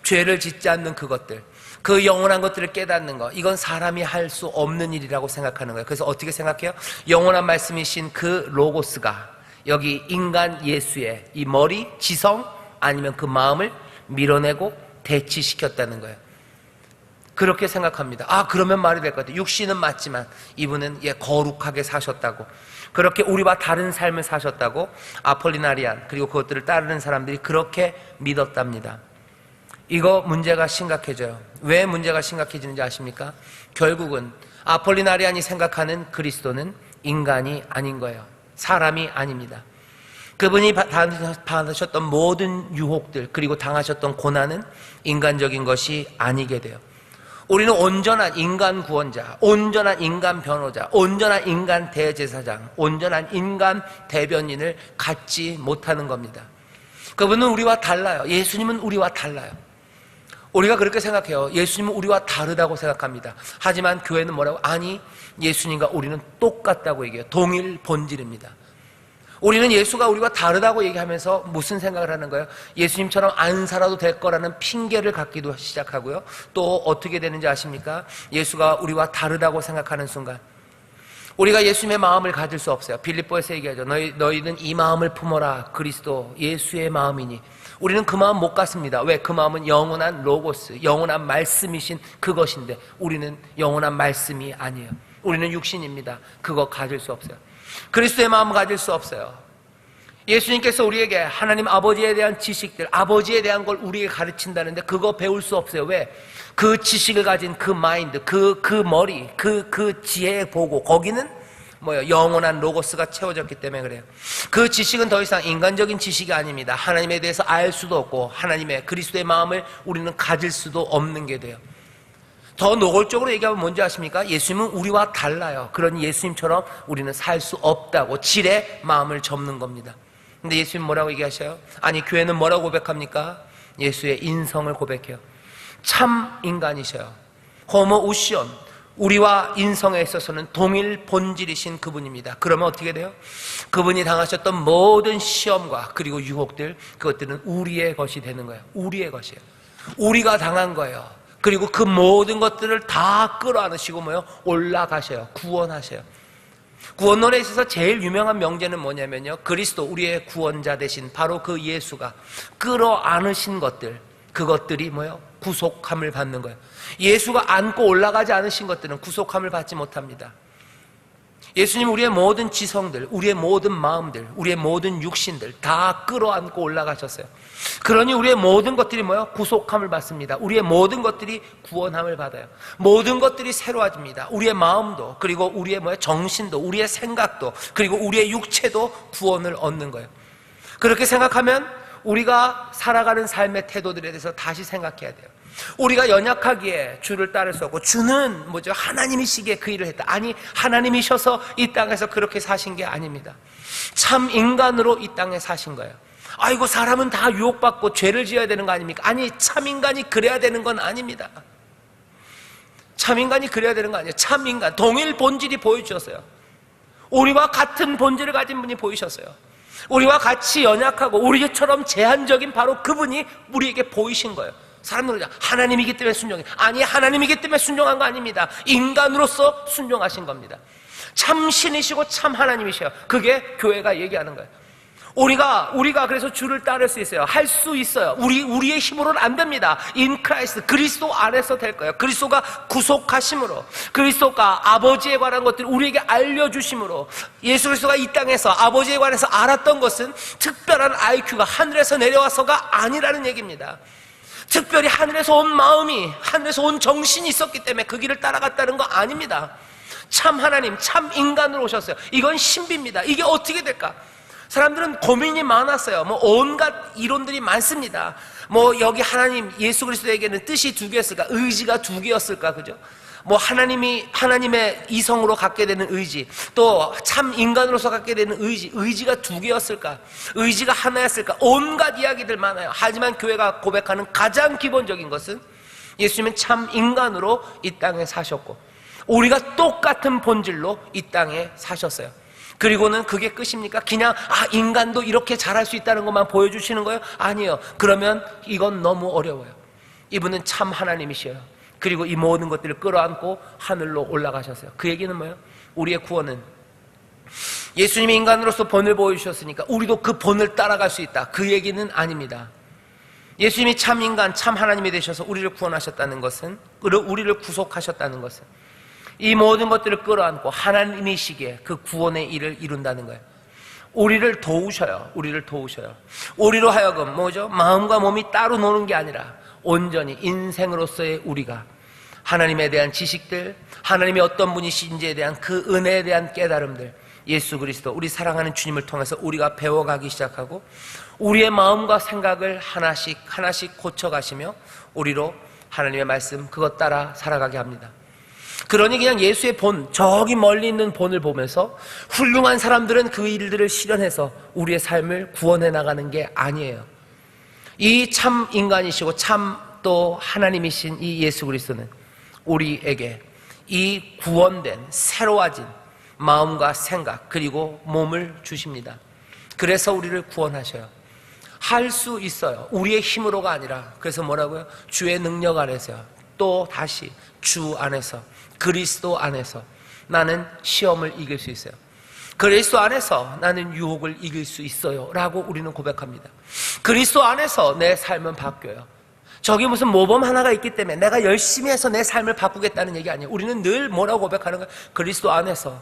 죄를 짓지 않는 그것들, 그 영원한 것들을 깨닫는 것, 이건 사람이 할 수 없는 일이라고 생각하는 거예요. 그래서 어떻게 생각해요? 영원한 말씀이신 그 로고스가 여기 인간 예수의 이 머리, 지성 아니면 그 마음을 밀어내고 대치시켰다는 거예요. 그렇게 생각합니다. 그러면 말이 될 것 같아요. 육신은 맞지만 이분은 거룩하게 사셨다고, 그렇게 우리와 다른 삶을 사셨다고 아폴리나리안 그리고 그것들을 따르는 사람들이 그렇게 믿었답니다. 이거 문제가 심각해져요. 왜 문제가 심각해지는지 아십니까? 결국은 아폴리나리안이 생각하는 그리스도는 인간이 아닌 거예요. 사람이 아닙니다. 그분이 받으셨던 모든 유혹들 그리고 당하셨던 고난은 인간적인 것이 아니게 돼요. 우리는 온전한 인간 구원자, 온전한 인간 변호자, 온전한 인간 대제사장, 온전한 인간 대변인을 갖지 못하는 겁니다. 그분은 우리와 달라요. 예수님은 우리와 달라요. 우리가 그렇게 생각해요. 예수님은 우리와 다르다고 생각합니다. 하지만 교회는 뭐라고? 아니, 예수님과 우리는 똑같다고 얘기해요. 동일 본질입니다. 우리는 예수가 우리와 다르다고 얘기하면서 무슨 생각을 하는 거예요? 예수님처럼 안 살아도 될 거라는 핑계를 갖기도 시작하고요. 또 어떻게 되는지 아십니까? 예수가 우리와 다르다고 생각하는 순간 우리가 예수님의 마음을 가질 수 없어요. 빌립보에서 얘기하죠. 너희는 이 마음을 품어라. 그리스도 예수의 마음이니. 우리는 그 마음 못 갖습니다. 왜? 그 마음은 영원한 로고스, 영원한 말씀이신 그것인데 우리는 영원한 말씀이 아니에요. 우리는 육신입니다. 그거 가질 수 없어요. 그리스도의 마음을 가질 수 없어요. 예수님께서 우리에게 하나님 아버지에 대한 지식들, 아버지에 대한 걸 우리에게 가르친다는데 그거 배울 수 없어요. 왜? 그 지식을 가진 그 마인드, 그 머리, 그 지혜 보고 거기는 영원한 로고스가 채워졌기 때문에 그래요. 그 지식은 더 이상 인간적인 지식이 아닙니다. 하나님에 대해서 알 수도 없고 하나님의 그리스도의 마음을 우리는 가질 수도 없는 게 돼요. 더 노골적으로 얘기하면 뭔지 아십니까? 예수님은 우리와 달라요. 그러니 예수님처럼 우리는 살 수 없다고 질의 마음을 접는 겁니다. 근데 예수님 뭐라고 얘기하셔요? 아니, 교회는 뭐라고 고백합니까? 예수의 인성을 고백해요. 참 인간이셔요. 호모 우시온, 우리와 인성에 있어서는 동일 본질이신 그분입니다. 그러면 어떻게 돼요? 그분이 당하셨던 모든 시험과 그리고 유혹들, 그것들은 우리의 것이 되는 거예요. 우리의 것이에요. 우리가 당한 거예요. 그리고 그 모든 것들을 다 끌어안으시고 뭐요? 올라가셔요. 구원하셔요. 구원론에 있어서 제일 유명한 명제는 뭐냐면요, 그리스도, 우리의 구원자 되신 바로 그 예수가 끌어안으신 것들, 그것들이 뭐요? 구속함을 받는 거예요. 예수가 안고 올라가지 않으신 것들은 구속함을 받지 못합니다. 예수님 우리의 모든 지성들, 우리의 모든 마음들, 우리의 모든 육신들 다 끌어안고 올라가셨어요. 그러니 우리의 모든 것들이 뭐예요? 구속함을 받습니다. 우리의 모든 것들이 구원함을 받아요. 모든 것들이 새로워집니다. 우리의 마음도, 그리고 우리의 뭐예요? 정신도, 우리의 생각도, 그리고 우리의 육체도 구원을 얻는 거예요. 그렇게 생각하면 우리가 살아가는 삶의 태도들에 대해서 다시 생각해야 돼요. 우리가 연약하기에 주를 따를 수 없고, 주는 뭐죠? 하나님이시기에 그 일을 했다. 아니, 하나님이셔서 이 땅에서 그렇게 사신 게 아닙니다. 참 인간으로 이 땅에 사신 거예요. 아이고, 사람은 다 유혹받고 죄를 지어야 되는 거 아닙니까? 아니, 참 인간이 그래야 되는 건 아닙니다. 참 인간이 그래야 되는 거 아니에요. 참 인간, 동일 본질이 보여주셨어요. 우리와 같은 본질을 가진 분이 보이셨어요. 우리와 같이 연약하고 우리처럼 제한적인 바로 그분이 우리에게 보이신 거예요. 사람들은 그러죠. 하나님이기 때문에 순종해. 아니, 하나님이기 때문에 순종한 거 아닙니다. 인간으로서 순종하신 겁니다. 참 신이시고 참 하나님이셔요. 그게 교회가 얘기하는 거예요. 우리가 그래서 주를 따를 수 있어요. 할 수 있어요. 우리의 힘으로는 안 됩니다. In Christ, 그리스도 안에서 될 거예요. 그리스도가 구속하심으로, 그리스도가 아버지에 관한 것들을 우리에게 알려주심으로, 예수 그리스도가 이 땅에서 아버지에 관해서 알았던 것은 특별한 IQ가 하늘에서 내려와서가 아니라는 얘기입니다. 특별히 하늘에서 온 마음이, 하늘에서 온 정신이 있었기 때문에 그 길을 따라갔다는 거 아닙니다. 참 하나님, 참 인간으로 오셨어요. 이건 신비입니다. 이게 어떻게 될까? 사람들은 고민이 많았어요. 온갖 이론들이 많습니다. 여기 하나님, 예수 그리스도에게는 뜻이 두 개였을까? 의지가 두 개였을까? 그죠? 하나님의 이성으로 갖게 되는 의지, 또 참 인간으로서 갖게 되는 의지가 두 개였을까? 의지가 하나였을까? 온갖 이야기들 많아요. 하지만 교회가 고백하는 가장 기본적인 것은 예수님은 참 인간으로 이 땅에 사셨고, 우리가 똑같은 본질로 이 땅에 사셨어요. 그리고는 그게 끝입니까? 그냥 인간도 이렇게 잘할 수 있다는 것만 보여주시는 거예요? 아니에요. 그러면 이건 너무 어려워요. 이분은 참 하나님이셔요. 그리고 이 모든 것들을 끌어안고 하늘로 올라가셨어요. 그 얘기는 뭐예요? 우리의 구원은 예수님이 인간으로서 본을 보여주셨으니까 우리도 그 본을 따라갈 수 있다. 그 얘기는 아닙니다. 예수님이 참 인간, 참 하나님이 되셔서 우리를 구원하셨다는 것은, 우리를 구속하셨다는 것은 이 모든 것들을 끌어안고 하나님이시기에 그 구원의 일을 이룬다는 거예요. 우리를 도우셔요. 우리로 하여금 뭐죠? 마음과 몸이 따로 노는 게 아니라 온전히 인생으로서의 우리가 하나님에 대한 지식들, 하나님이 어떤 분이신지에 대한 그 은혜에 대한 깨달음들, 예수 그리스도, 우리 사랑하는 주님을 통해서 우리가 배워가기 시작하고, 우리의 마음과 생각을 하나씩 고쳐가시며 우리로 하나님의 말씀, 그것 따라 살아가게 합니다. 그러니 그냥 예수의 본, 저기 멀리 있는 본을 보면서 훌륭한 사람들은 그 일들을 실현해서 우리의 삶을 구원해 나가는 게 아니에요. 이 참 인간이시고 참 또 하나님이신 이 예수 그리스도는 우리에게 이 구원된 새로워진 마음과 생각, 그리고 몸을 주십니다. 그래서 우리를 구원하셔요. 할 수 있어요. 우리의 힘으로가 아니라. 그래서 뭐라고요? 주의 능력 안에서요. 또 다시 주 안에서, 그리스도 안에서 나는 시험을 이길 수 있어요. 그리스도 안에서 나는 유혹을 이길 수 있어요 라고 우리는 고백합니다. 그리스도 안에서 내 삶은 바뀌어요. 저기 무슨 모범 하나가 있기 때문에 내가 열심히 해서 내 삶을 바꾸겠다는 얘기 아니에요. 우리는 늘 뭐라고 고백하는 거예요? 그리스도 안에서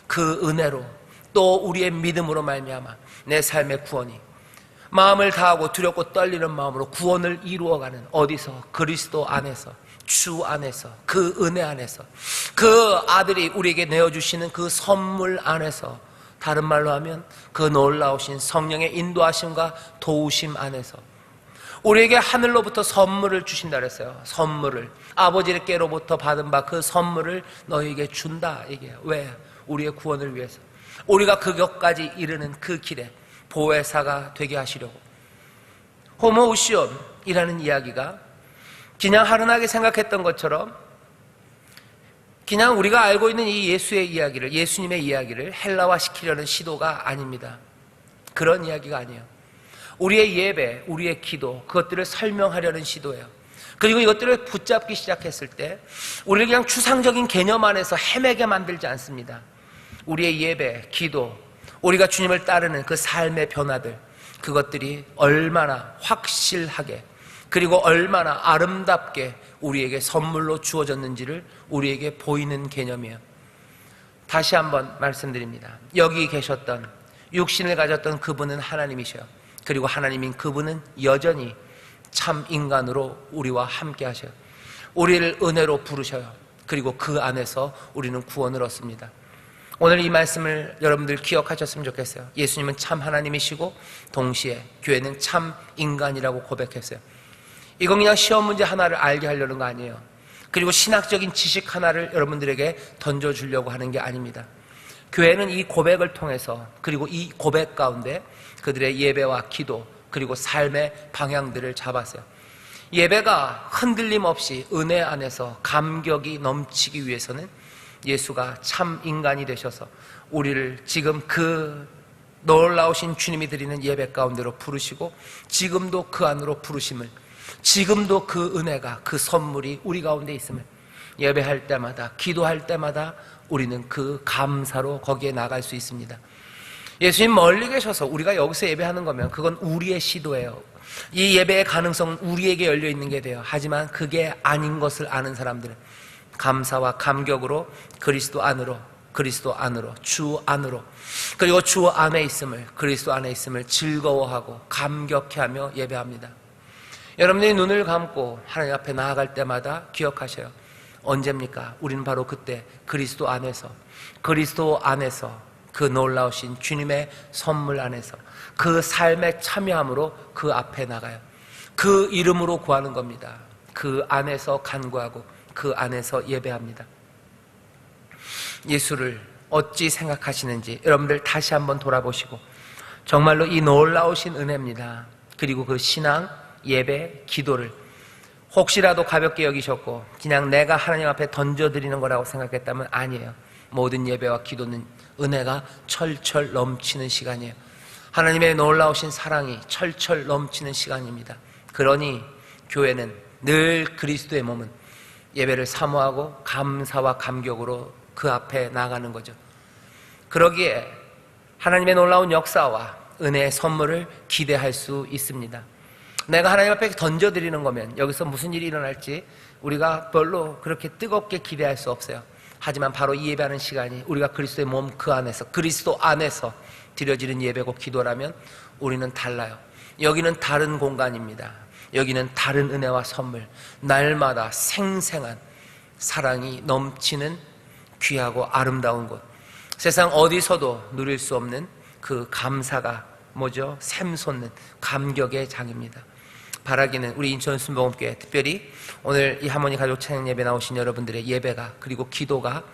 그 은혜로, 또 우리의 믿음으로 말미암아 내 삶의 구원이, 마음을 다하고 두렵고 떨리는 마음으로 구원을 이루어가는, 어디서? 그리스도 안에서, 주 안에서, 그 은혜 안에서, 그 아들이 우리에게 내어주시는 그 선물 안에서, 다른 말로 하면 그 놀라우신 성령의 인도하심과 도우심 안에서 우리에게 하늘로부터 선물을 주신다 그랬어요. 선물을, 아버지께로부터 받은 바 그 선물을 너희에게 준다 얘기해요. 왜? 우리의 구원을 위해서, 우리가 그것까지 이르는 그 길에 보혜사가 되게 하시려고. 호모우시온이라는 이야기가 그냥 하른하게 생각했던 것처럼 그냥 우리가 알고 있는 이 예수의 이야기를, 예수님의 이야기를 헬라화시키려는 시도가 아닙니다. 그런 이야기가 아니에요. 우리의 예배, 우리의 기도, 그것들을 설명하려는 시도예요. 그리고 이것들을 붙잡기 시작했을 때 우리를 그냥 추상적인 개념 안에서 헤매게 만들지 않습니다. 우리의 예배, 기도, 우리가 주님을 따르는 그 삶의 변화들, 그것들이 얼마나 확실하게 그리고 얼마나 아름답게 우리에게 선물로 주어졌는지를 우리에게 보이는 개념이에요. 다시 한번 말씀드립니다. 여기 계셨던, 육신을 가졌던 그분은 하나님이셔요. 그리고 하나님인 그분은 여전히 참 인간으로 우리와 함께 하셔요. 우리를 은혜로 부르셔요. 그리고 그 안에서 우리는 구원을 얻습니다. 오늘 이 말씀을 여러분들 기억하셨으면 좋겠어요. 예수님은 참 하나님이시고 동시에 교회는 참 인간이라고 고백했어요. 이건 그냥 시험 문제 하나를 알게 하려는 거 아니에요. 그리고 신학적인 지식 하나를 여러분들에게 던져주려고 하는 게 아닙니다. 교회는 이 고백을 통해서, 그리고 이 고백 가운데 그들의 예배와 기도, 그리고 삶의 방향들을 잡았어요. 예배가 흔들림 없이 은혜 안에서 감격이 넘치기 위해서는 예수가 참 인간이 되셔서 우리를 지금 그 놀라우신 주님이 드리는 예배 가운데로 부르시고, 지금도 그 안으로 부르심을, 지금도 그 은혜가, 그 선물이 우리 가운데 있음을, 예배할 때마다, 기도할 때마다 우리는 그 감사로 거기에 나갈 수 있습니다. 예수님 멀리 계셔서 우리가 여기서 예배하는 거면 그건 우리의 시도예요. 이 예배의 가능성은 우리에게 열려 있는 게 돼요. 하지만 그게 아닌 것을 아는 사람들은 감사와 감격으로 그리스도 안으로, 그리스도 안으로, 주 안으로, 그리고 주 안에 있음을, 그리스도 안에 있음을 즐거워하고 감격해하며 예배합니다. 여러분들이 눈을 감고 하나님 앞에 나아갈 때마다 기억하셔요. 언제입니까? 우리는 바로 그때 그리스도 안에서, 그리스도 안에서 그 놀라우신 주님의 선물 안에서 그 삶에 참여함으로 그 앞에 나가요. 그 이름으로 구하는 겁니다. 그 안에서 간구하고 그 안에서 예배합니다. 예수를 어찌 생각하시는지 여러분들 다시 한번 돌아보시고, 정말로 이 놀라우신 은혜입니다. 그리고 그 신앙, 예배, 기도를 혹시라도 가볍게 여기셨고 그냥 내가 하나님 앞에 던져드리는 거라고 생각했다면 아니에요. 모든 예배와 기도는 은혜가 철철 넘치는 시간이에요. 하나님의 놀라우신 사랑이 철철 넘치는 시간입니다. 그러니 교회는 늘 그리스도의 몸은 예배를 사모하고 감사와 감격으로 그 앞에 나가는 거죠. 그러기에 하나님의 놀라운 역사와 은혜의 선물을 기대할 수 있습니다. 내가 하나님 앞에 던져드리는 거면 여기서 무슨 일이 일어날지 우리가 별로 그렇게 뜨겁게 기대할 수 없어요. 하지만 바로 이 예배하는 시간이 우리가 그리스도의 몸 그 안에서, 그리스도 안에서 드려지는 예배고 기도라면 우리는 달라요. 여기는 다른 공간입니다. 여기는 다른 은혜와 선물, 날마다 생생한 사랑이 넘치는 귀하고 아름다운 곳, 세상 어디서도 누릴 수 없는 그 감사가 뭐죠? 샘솟는 감격의 장입니다. 바라기는 우리 인천 순복음교회, 특별히 오늘 이 하모니 가족 찬양 예배 나오신 여러분들의 예배가, 그리고 기도가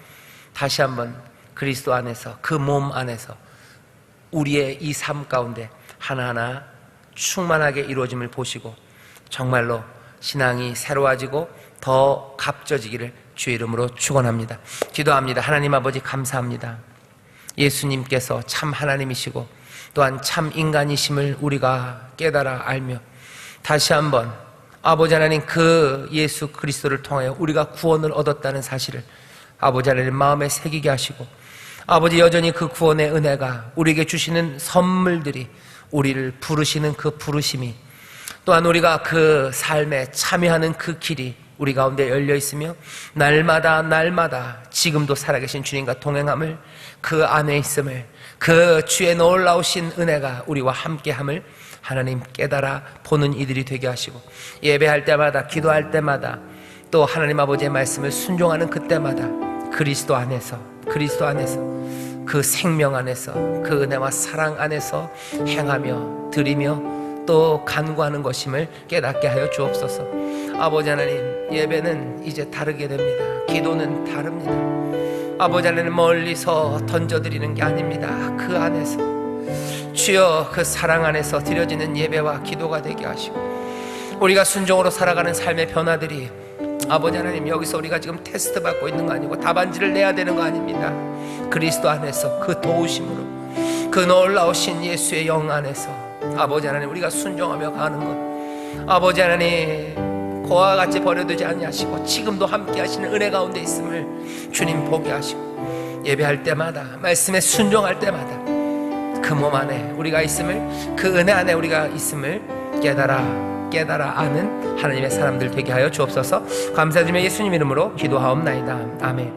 다시 한번 그리스도 안에서, 그 몸 안에서 우리의 이 삶 가운데 하나하나 충만하게 이루어짐을 보시고 정말로 신앙이 새로워지고 더 값져지기를 주의 이름으로 축원합니다. 기도합니다. 하나님 아버지 감사합니다. 예수님께서 참 하나님이시고 또한 참 인간이심을 우리가 깨달아 알며 다시 한번 아버지 하나님 그 예수 그리스도를 통하여 우리가 구원을 얻었다는 사실을 아버지 하나님 마음에 새기게 하시고, 아버지 여전히 그 구원의 은혜가 우리에게 주시는 선물들이 우리를 부르시는 그 부르심이, 또한 우리가 그 삶에 참여하는 그 길이 우리 가운데 열려 있으며 날마다 지금도 살아계신 주님과 동행함을, 그 안에 있음을, 그 주의 놀라우신 은혜가 우리와 함께함을 하나님 깨달아 보는 이들이 되게 하시고, 예배할 때마다, 기도할 때마다, 또 하나님 아버지의 말씀을 순종하는 그때마다 그리스도 안에서 그 생명 안에서, 그 은혜와 사랑 안에서 행하며 드리며 또 간구하는 것임을 깨닫게 하여 주옵소서. 아버지 하나님, 예배는 이제 다르게 됩니다. 기도는 다릅니다. 아버지 하나님, 멀리서 던져드리는 게 아닙니다. 그 안에서 주여, 그 사랑 안에서 드려지는 예배와 기도가 되게 하시고, 우리가 순종으로 살아가는 삶의 변화들이 아버지 하나님, 여기서 우리가 지금 테스트 받고 있는 거 아니고 답안지를 내야 되는 거 아닙니다. 그리스도 안에서 그 도우심으로, 그 놀라우신 예수의 영 안에서 아버지 하나님, 우리가 순종하며 가는 것, 아버지 하나님, 고아와 같이 버려두지 아니하시고 지금도 함께 하시는 은혜 가운데 있음을 주님 보게 하시고, 예배할 때마다, 말씀에 순종할 때마다 그 몸 안에 우리가 있음을, 그 은혜 안에 우리가 있음을 깨달아 아는 하나님의 사람들 되게 하여 주옵소서. 감사드리며 예수님 이름으로 기도하옵나이다. 아멘.